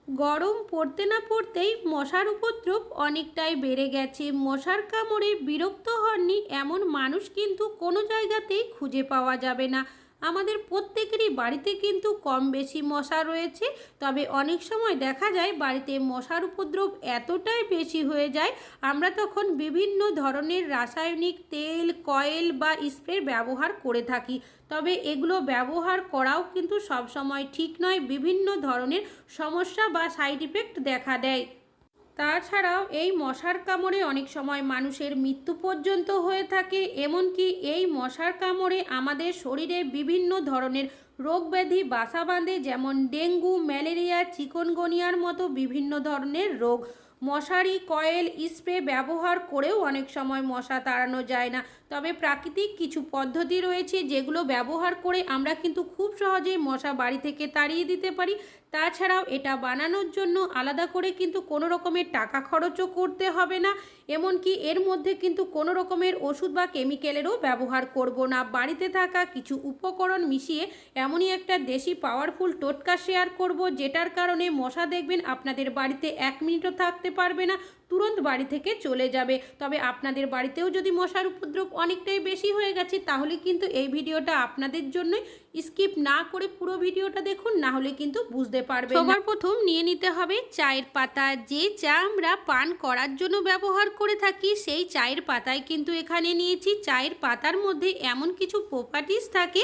গরম পড়তে না পড়তেই মশার উপদ্রব অনেকটাই বেড়ে গেছে। মশার কামড়ে বিরক্ত হননি এমন মানুষ কিন্তু কোনো জায়গাতেই খুঁজে পাওয়া যাবে না। আমাদের প্রত্যেকেরই বাড়িতে কিন্তু কম বেশি মশা রয়েছে। তবে অনেক সময় দেখা যায় বাড়িতে মশার উপদ্রব এতটাই বেশি হয়ে যায়, আমরা তখন বিভিন্ন ধরনের রাসায়নিক তেল, কয়েল বা স্প্রে ব্যবহার করে থাকি। তবে এগুলো ব্যবহার করাও কিন্তু সবসময় ঠিক নয়, বিভিন্ন ধরনের সমস্যা বা সাইড ইফেক্ট দেখা দেয়। তাছাড়াও এই মশার কামড়ে অনেক সময় মানুষের মৃত্যু পর্যন্ত হয়ে থাকে। এমনকি এই মশার কামড়ে আমাদের শরীরে বিভিন্ন ধরনের রোগ ব্যাধি বাসা বাঁধে, যেমন ডেঙ্গু, ম্যালেরিয়া, চিকনগুনিয়ার মতো বিভিন্ন ধরনের রোগ। মশারি, কয়েল, স্প্রে ব্যবহার করেও অনেক সময় মশা তাড়ানো যায় না। তবে প্রাকৃতিক কিছু পদ্ধতি রয়েছে যেগুলো ব্যবহার করে আমরা কিন্তু খুব সহজেই মশা বাড়ি থেকে তাড়িয়ে দিতে পারি। তাছাড়াও এটা বানানোর জন্য আলাদা করে কিন্তু কোনো রকমের টাকা খরচও করতে হবে না। এমনকি এর মধ্যে কিন্তু কোনো রকমের ওষুধ বা কেমিক্যালেরও ব্যবহার করব না। বাড়িতে থাকা কিছু উপকরণ মিশিয়ে এমনই একটা দেশি পাওয়ারফুল টোটকা শেয়ার করব, যেটার কারণে মশা দেখবেন আপনাদের বাড়িতে 1 মিনিটও থাকতে পারবে না, তুরন্ত বাড়ি থেকে চলে যাবে। তবে আপনাদের বাড়িতেও যদি মশার উপদ্রব অনেকটাই বেশি হয়ে গেছে, তাহলে কিন্তু এই ভিডিওটা আপনাদের জন্যই। স্কিপ না করে পুরো ভিডিওটা দেখুন, না হলে কিন্তু বুঝতে পারবেন না। সবার প্রথম নিয়ে নিতে হবে চায়ের পাতা। যে চা আমরা পান করার জন্য ব্যবহার করে থাকি, সেই চায়ের পাতায় কিন্তু এখানে নিয়েছি। চায়ের পাতার মধ্যে এমন কিছু প্রপার্টিজ থাকে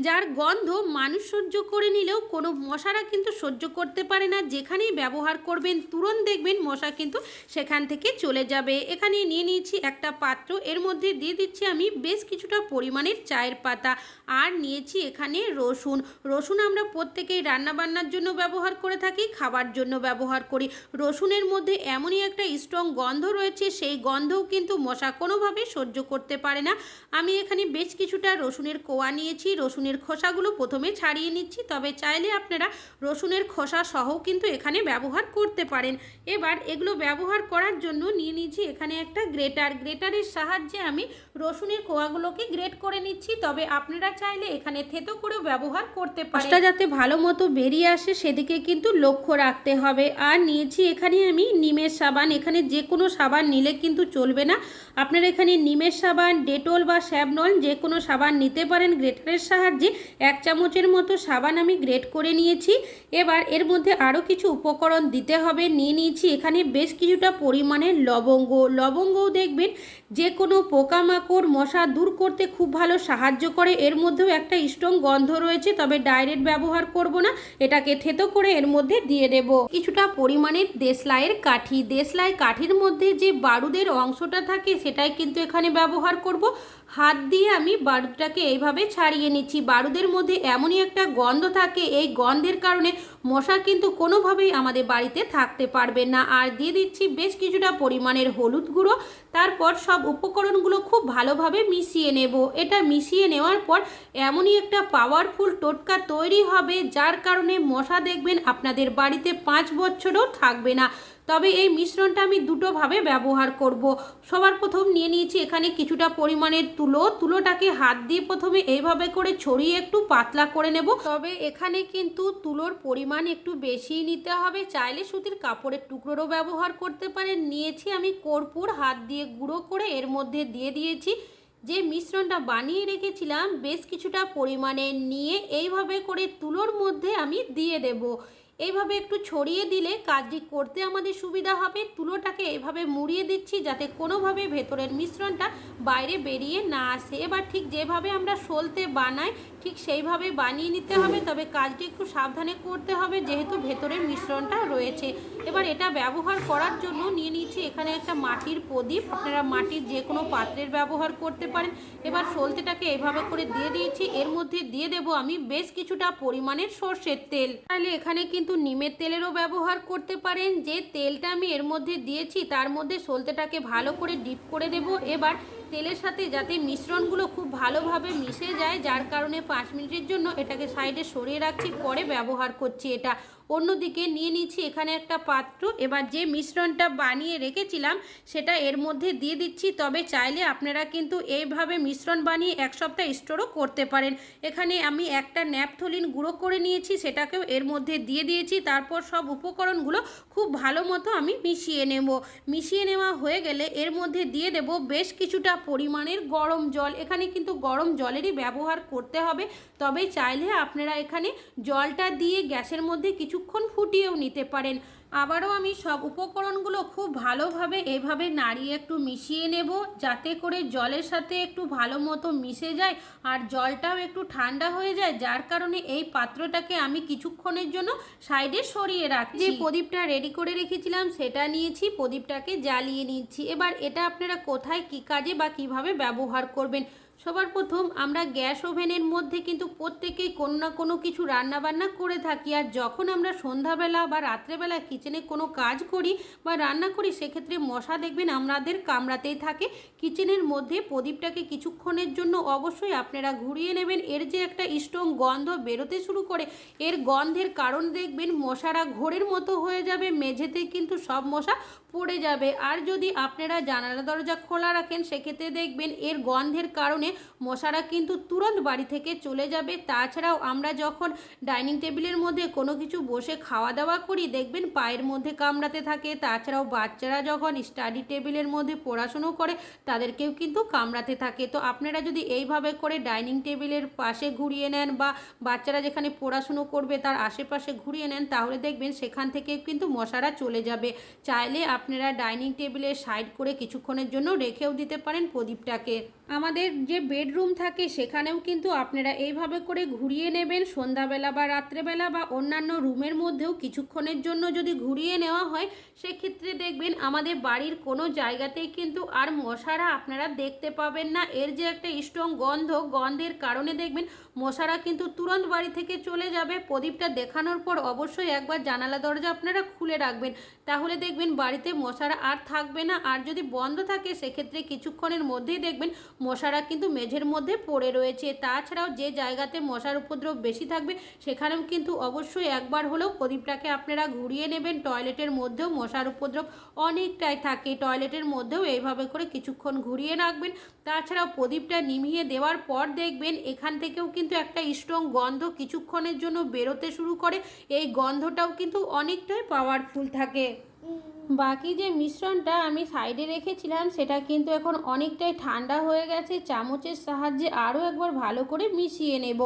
যার গন্ধ মানুষ সহ্য করে নিলেও কোনো মশারা কিন্তু সহ্য করতে পারে না। যেখানেই ব্যবহার করবেন তুরন্ত দেখবেন মশা কিন্তু সেখান থেকে চলে যাবে। এখানে নিয়ে নিয়েছি একটা পাত্র, এর মধ্যে দিয়ে দিচ্ছি আমি বেশ কিছুটা পরিমাণের চায়ের পাতা। আর নিয়েছি এখানে রসুন। রসুন আমরা প্রত্যেকেই রান্নাবান্নার জন্য ব্যবহার করে থাকি, খাবার জন্য ব্যবহার করি। রসুনের মধ্যে এমনই একটা স্ট্রং গন্ধ রয়েছে, সেই গন্ধও কিন্তু মশা কোনোভাবে সহ্য করতে পারে না। আমি এখানে বেশ কিছুটা রসুনের কোয়া নিয়েছি। রসুনের খোসাগুলো প্রথমে ছাড়িয়ে নিচ্ছি, তবে চাইলে আপনারা রসুনের খোসা সহও কিন্তু এখানে ব্যবহার করতে পারেন। এবার এগুলো ব্যবহার করার জন্য নিয়ে নিয়েছি এখানে একটা গ্রেটার। গ্রেটারের সাহায্যে আমি রসুনের কোয়াগুলোকে গ্রেট করে নিচ্ছি। তবে আপনারা চাইলে এখানে থেতো করেও ব্যবহার করতে পারেন। রসটা যাতে ভালো মতো বেরিয়ে আসে সেদিকে কিন্তু লক্ষ্য রাখতে হবে। আর নিয়েছি এখানে আমি নিমের সাবান। এখানে যে কোনো সাবান নিলে কিন্তু চলবে না, আপনারা এখানে নিমের সাবান, ডেটল বা স্যাভলন যে কোনো সাবান নিতে পারেন। গ্রেটারের সাহায্যে 1 চামচের মতো সাবান আমি গ্রেট করে নিয়েছি। এবার এর মধ্যে আরও কিছু উপকরণ দিতে হবে। নিয়ে নিয়েছি এখানে বেশ কিছুটা পরিমাণের লবঙ্গ। লবঙ্গও দেখবেন যে কোনো পোকামাকড়, মশা দূর করতে খুব ভালো সাহায্য করে। এর মধ্যেও একটা স্ট্রং গন্ধ রয়েছে, তবে ডাইরেক্ট ব্যবহার করব না, এটাকে থেতো করে এর মধ্যে দিয়ে দেব। কিছুটা পরিমাণের দেশলাইয়ের কাঠি। দেশলাই কাঠির মধ্যে যে বারুদের অংশটা থাকে সেটাই কিন্তু এখানে ব্যবহার করব। হাত দিয়ে আমি বারুদটাকে এইভাবে ছাড়িয়ে নিচ্ছি। বারুদের মধ্যে এমনই একটা গন্ধ থাকে, এই গন্ধের কারণে মশা কিন্তু কোনোভাবেই আমাদের বাড়িতে থাকতে পারবে না। আর দিয়ে দিচ্ছি বেশ কিছুটা পরিমাণের হলুদ গুঁড়ো। তারপর সব উপকরণগুলো খুব ভালোভাবে মিশিয়ে নেব। এটা মিশিয়ে নেওয়ার পর এমনই একটা পাওয়ারফুল টোটকা তৈরি হবে, যার কারণে মশা দেখবেন আপনাদের বাড়িতে 5 বছরও থাকবে না। তবে এই মিশ্রণটা আমি দুটোভাবে ব্যবহার করব। সবার প্রথম নিয়ে নিয়েছি এখানে কিছুটা পরিমাণের তুলো। তুলোটাকে হাত দিয়ে প্রথমে এইভাবে করে ছড়িয়ে একটু পাতলা করে নেব। তবে এখানে কিন্তু তুলোর পরিমাণ একটু বেশি নিতে হবে, চাইলে সুতির কাপড়ের টুকরোরও ব্যবহার করতে পারেন। নিয়েছি আমি কর্পূর, হাত দিয়ে গুঁড়ো করে এর মধ্যে দিয়ে দিয়েছি। যে মিশ্রণটা বানিয়ে রেখেছিলাম বেশ কিছুটা পরিমাণে নিয়ে এইভাবে করে তুলোর মধ্যে আমি দিয়ে দেব। এইভাবে একটু ছড়িয়ে দিলে কাজটি করতে আমাদের সুবিধা হবে। তুলোটাকে এইভাবে মুড়িয়ে দিচ্ছি যাতে কোনোভাবে ভেতরের মিশ্রণটা বাইরে বেরিয়ে না আসে। এবার ঠিক যেভাবে আমরা সলতে বানাই ঠিক সেইভাবে বানিয়ে নিতে হবে, তবে কাজটি একটু সাবধানে করতে হবে যেহেতু ভেতরের মিশ্রণটা রয়েছে। এবার এটা ব্যবহার করার জন্য নিয়ে নিচ্ছি এখানে একটা মাটির প্রদীপ। আপনারা মাটির যে কোনো পাত্রের ব্যবহার করতে পারেন। এবার সলতেটাকে এইভাবে করে দিয়ে দিয়েছি। এর মধ্যে দিয়ে দেব আমি বেশ কিছুটা পরিমাণের সর্ষের তেল। তাহলে এখানে কিন্তু নিমের তেলেরও ব্যবহার করতে পারেন। যে তেলটা আমি এর মধ্যে দিয়েছি তার মধ্যে সলতেটাকে ভালো করে ডিপ করে দেব। এবার তেলের সাথে যাতে মিশ্রণগুলো খুব ভালোভাবে মিশে যায়, যার কারণে 5 মিনিটের জন্য এটাকে সাইডে সরিয়ে রাখছি, পরে ব্যবহার করছি। এটা অন্যদিকে নিয়ে নিচ্ছি এখানে একটা পাত্র। এবার যে মিশ্রণটা বানিয়ে রেখেছিলাম সেটা এর মধ্যে দিয়ে দিচ্ছি। তবে চাইলে আপনারা কিন্তু এইভাবে মিশ্রণ বানিয়ে এক সপ্তাহ স্টোরও করতে পারেন। এখানে আমি একটা ন্যাপথলিন গুঁড়ো করে নিয়েছি, সেটাকেও এর মধ্যে দিয়ে দিয়েছি। তারপর সব উপকরণগুলো খুব ভালো মতো আমি মিশিয়ে নেব। মিশিয়ে নেওয়া হয়ে গেলে এর মধ্যে দিয়ে দেব বেশ কিছুটা পরিমাণের গরম জল। এখানে কিন্তু গরম জলেরই ব্যবহার করতে হবে। তবে চাইলে আপনারা এখানে জলটা দিয়ে গ্যাসের মধ্যে কিছুক্ষণ ফুটিয়েও নিতে পারেন। আবারও আমি সব উপকরণগুলো খুব ভালোভাবে এইভাবে নাড়িয়ে একটু মিশিয়ে নেব, যাতে করে জলের সাথে একটু ভালো মতো মিশে যায় আর জলটাও একটু ঠান্ডা হয়ে যায়, যার কারণে এই পাত্রটাকে আমি কিছুক্ষণের জন্য সাইডে সরিয়ে রাখছি। যে প্রদীপটা রেডি করে রেখেছিলাম সেটা নিয়েছি, প্রদীপটাকে জ্বালিয়ে নিচ্ছি। এবার এটা আপনারা কোথায় কী কাজে বা কিভাবে ব্যবহার করবেন। সবার প্রথম আমরা গ্যাস ওভেনের মধ্যে কিন্তু প্রত্যেকেই কোনো না কোনো কিছু রান্নাবান্না করে থাকি। আর যখন আমরা সন্ধ্যাবেলা বা রাত্রেবেলা কিচেনে কোনো কাজ করি বা রান্না করি, সেক্ষেত্রে মশা দেখবেন আমাদের কামড়াতেই থাকে। কিচেনের মধ্যে প্রদীপটাকে কিছুক্ষণের জন্য অবশ্যই আপনারা ঘুরিয়ে নেবেন। এর যে একটা স্ট্রং গন্ধ বেরোতে শুরু করে, এর গন্ধের কারণ দেখবেন মশারা ঘোরের মতো হয়ে যাবে, মেঝেতে কিন্তু সব মশা পড়ে যাবে। আর যদি আপনারা জানালা দরজা খোলা রাখেন, সেক্ষেত্রে দেখবেন এর গন্ধের কারণে মশারা কিন্তু তুরন্ত বাড়ি থেকে চলে যাবে। তাছাড়াও আমরা যখন ডাইনিং টেবিলের মধ্যে কোনো কিছু বসে খাওয়া দাওয়া করি, দেখবেন পায়ের মধ্যে কামড়াতে থাকে। তাছাড়াও বাচ্চারা যখন স্টাডি টেবিলের মধ্যে পড়াশুনো করে, তাদেরকেও কিন্তু কামড়াতে থাকে। তো আপনারা যদি এইভাবে করে ডাইনিং টেবিলের পাশে ঘুরিয়ে নেন বা বাচ্চারা যেখানে পড়াশুনো করবে তার আশেপাশে ঘুরিয়ে নেন, তাহলে দেখবেন সেখান থেকে কিন্তু মশারা চলে যাবে। চাইলে আপনারা ডাইনিং টেবিলে সাইড করে কিছুক্ষণের জন্য রেখেও দিতে পারেন প্রদীপটাকে। আমাদের যে বেডরুম থাকে সেখানেও কিন্তু আপনারা এইভাবে করে ঘুরিয়ে নেবেন। সন্ধ্যাবেলা বা রাত্রেবেলা বা অন্যান্য রুমের মধ্যেও কিছুক্ষণের জন্য যদি ঘুরিয়ে নেওয়া হয়, সেক্ষেত্রে দেখবেন আমাদের বাড়ির কোনো জায়গাতেই কিন্তু আর মশারা আপনারা দেখতে পাবেন না। এর যে একটা স্ট্রং গন্ধের কারণে দেখবেন মশারা কিন্তু তুরন্ত বাড়ি থেকে চলে যাবে। প্রদীপটা দেখানোর পর অবশ্যই একবার জানালা দরজা আপনারা খুলে রাখবেন, তাহলে দেখবেন বাড়িতে মশারা আর থাকবে না। আর যদি বন্ধ থাকে, সেক্ষেত্রে কিছুক্ষণের মধ্যেই দেখবেন মশারা কিন্তু মেঝের মধ্যে পড়ে রয়েছে। তাছাড়াও যে জায়গাতে মশার উপদ্রব বেশি থাকবে, সেখানেও কিন্তু অবশ্যই একবার হলেও প্রদীপটাকে আপনারা ঘুরিয়ে নেবেন। টয়লেটের মধ্যেও মশার উপদ্রব অনেকটাই থাকে, টয়লেটের মধ্যেও এইভাবে করে কিছুক্ষণ ঘুরিয়ে রাখবেন। তাছাড়াও প্রদীপটা নিভিয়ে দেওয়ার পর দেখবেন এখান থেকেও কিন্তু একটা স্ট্রং গন্ধ কিছুক্ষণের জন্য বেরোতে শুরু করে। এই গন্ধটাও কিন্তু অনেকটাই পাওয়ারফুল থাকে। বাকি যে মিশ্রণটা আমি সাইডে রেখেছিলাম, সেটা কিন্তু এখন অনেকটাই ঠান্ডা হয়ে গেছে। চামচের সাহায্যে আরও একবার ভালো করে মিশিয়ে নেব।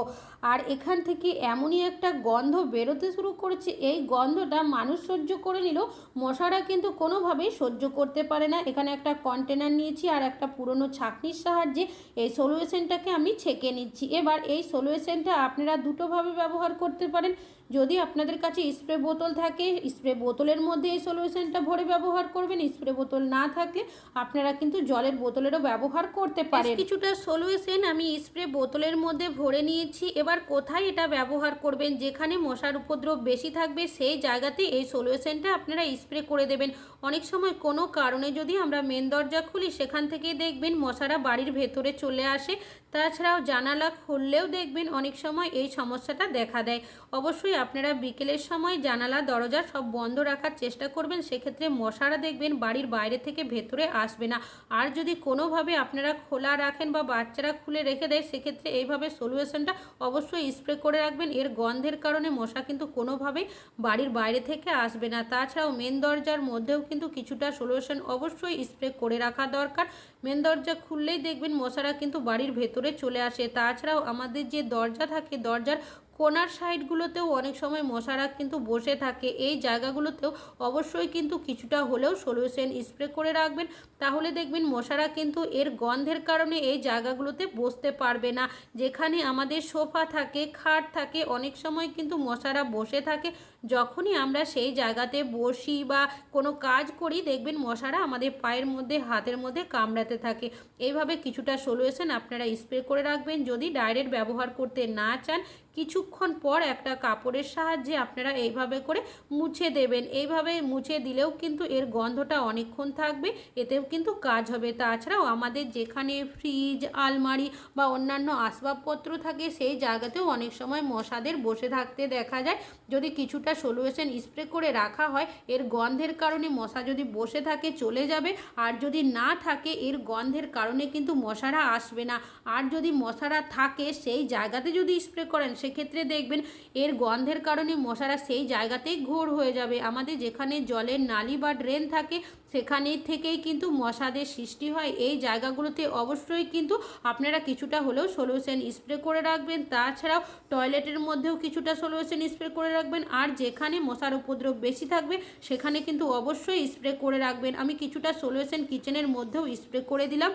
আর এখান থেকে এমনই একটা গন্ধ বেরোতে শুরু করেছে, এই গন্ধটা মানুষ সহ্য করে নিলেও মশারা কিন্তু কোনোভাবেই সহ্য করতে পারে না। এখানে একটা কন্টেনার নিয়েছি আর একটা পুরনো ছাঁকনির সাহায্যে এই সলিউশনটাকে আমি ছেঁকে নিচ্ছি। এবার এই সলিউশনটা আপনারা দুটোভাবে ব্যবহার করতে পারেন। যদি আপনাদের কাছে স্প্রে বোতল থাকে, স্প্রে বোতলের মধ্যে এই সলিউশনটা ভরে ব্যবহার করবেন। স্প্রে বোতল না থাকলে আপনারা কিন্তু জলের বোতলেরও ব্যবহার করতে পারেন। কিছুটা সলিউশন আমি স্প্রে বোতলের মধ্যে ভরে নিয়েছি। এবার কোথায় এটা ব্যবহার করবেন, যেখানে মশার উপদ্রব বেশি থাকবে সেই জায়গাতে এই সলিউশনটা আপনারা স্প্রে করে দেবেন। অনেক সময় কোনো কারণে যদি আমরা মেন দরজা খুলি, সেখান থেকেই দেখবেন মশারা বাড়ির ভেতরে চলে আসে। তাছাড়াও জানালা খুললেও দেখবেন অনেক সময় এই সমস্যাটা দেখা দেয়। অবশ্যই আপনারা বিকেলের সময় জানালা দরজা সব বন্ধ রাখার চেষ্টা করবেন, সেক্ষেত্রে মশারা দেখবেন বাড়ির বাইরে থেকে ভেতরে আসবে না। আর যদি কোনোভাবে আপনারা খোলা রাখেন বা বাচ্চারা খুলে রেখে দেয়, সেক্ষেত্রে এইভাবে সলিউশনটা অবশ্যই স্প্রে করে রাখবেন। এর গন্ধের কারণে মশা কিন্তু কোনোভাবেই বাড়ির বাইরে থেকে আসবে না। তাছাড়াও মেন দরজার মধ্যেও কিন্তু কিছুটা সলিউশন অবশ্যই স্প্রে করে রাখা দরকার। মেন দরজা খুললেই দেখবেন মশারা কিন্তু বাড়ির ভেতরে চলে আসে। তাছাড়াও আমাদের যে দরজা থাকে, দরজার কোনার সাইডগুলোতেও অনেক সময় মশারা কিন্তু বসে থাকে। এই জায়গাগুলোতেও অবশ্যই কিন্তু কিছুটা হলেও সলিউশন স্প্রে করে রাখবেন, তাহলে দেখবেন মশারা কিন্তু এর গন্ধের কারণে এই জায়গাগুলোতে বসতে পারবে না। যেখানে আমাদের সোফা থাকে, খাট থাকে, অনেক সময় কিন্তু মশারা বসে থাকে। যখনই আমরা সেই জায়গাতে বসি বা কোনো কাজ করি, দেখবেন মশারা আমাদের পায়ের মধ্যে, হাতের মধ্যে কামড়াতে থাকে। এইভাবে কিছুটা সলিউশন আপনারা স্প্রে করে রাখবেন। যদি ডাইরেক্ট ব্যবহার করতে না চান, কিছুক্ষণ পর একটা কাপড়ের সাহায্যে আপনারা এইভাবে করে মুছে দেবেন। এইভাবে মুছে দিলেও কিন্তু এর গন্ধটা অনেকক্ষণ থাকবে, এতেও কিন্তু কাজ হবে। তাছাড়াও আমাদের যেখানে ফ্রিজ, আলমারি বা অন্যান্য আসবাবপত্র থাকে, সেই জায়গাতেও অনেক সময় মশাদের বসে থাকতে দেখা যায়। যদি কিছুটা সলিউশন স্প্রে করে রাখা হয়, এর গন্ধের কারণে মশা যদি বসে থাকে চলে যাবে, আর যদি না থাকে এর গন্ধের কারণে কিন্তু মশারা আসবে না। আর যদি মশারা থাকে সেই জায়গাতে যদি স্প্রে করেন সেক্ষেত্রে দেখবেন এর গন্ধের কারণে মশারা সেই জায়গাতেই ঘোর হয়ে যাবে। আমাদের যেখানে জলের নালি বা ড্রেন থাকে সেখানে থেকেই কিন্তু মশাদের সৃষ্টি হয়। এই জায়গাগুলোতে অবশ্যই কিন্তু আপনারা কিছুটা হলেও সলিউশন স্প্রে করে রাখবেন। তাছাড়াও টয়লেটের মধ্যেও কিছুটা সলিউশন স্প্রে করে রাখবেন। আর যেখানে মশার উপদ্রব বেশি থাকবে সেখানে কিন্তু অবশ্যই স্প্রে করে রাখবেন। আমি কিছুটা সলিউশন কিচেনের মধ্যেও স্প্রে করে দিলাম।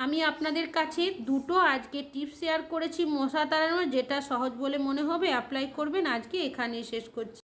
আমি আপনাদের কাছে দুটো আজকে টিপস শেয়ার করেছি মশা তাড়ানোর, যেটা সহজ বলে মনে হবে অ্যাপ্লাই করবেন। আজকে এখানেই শেষ করছি।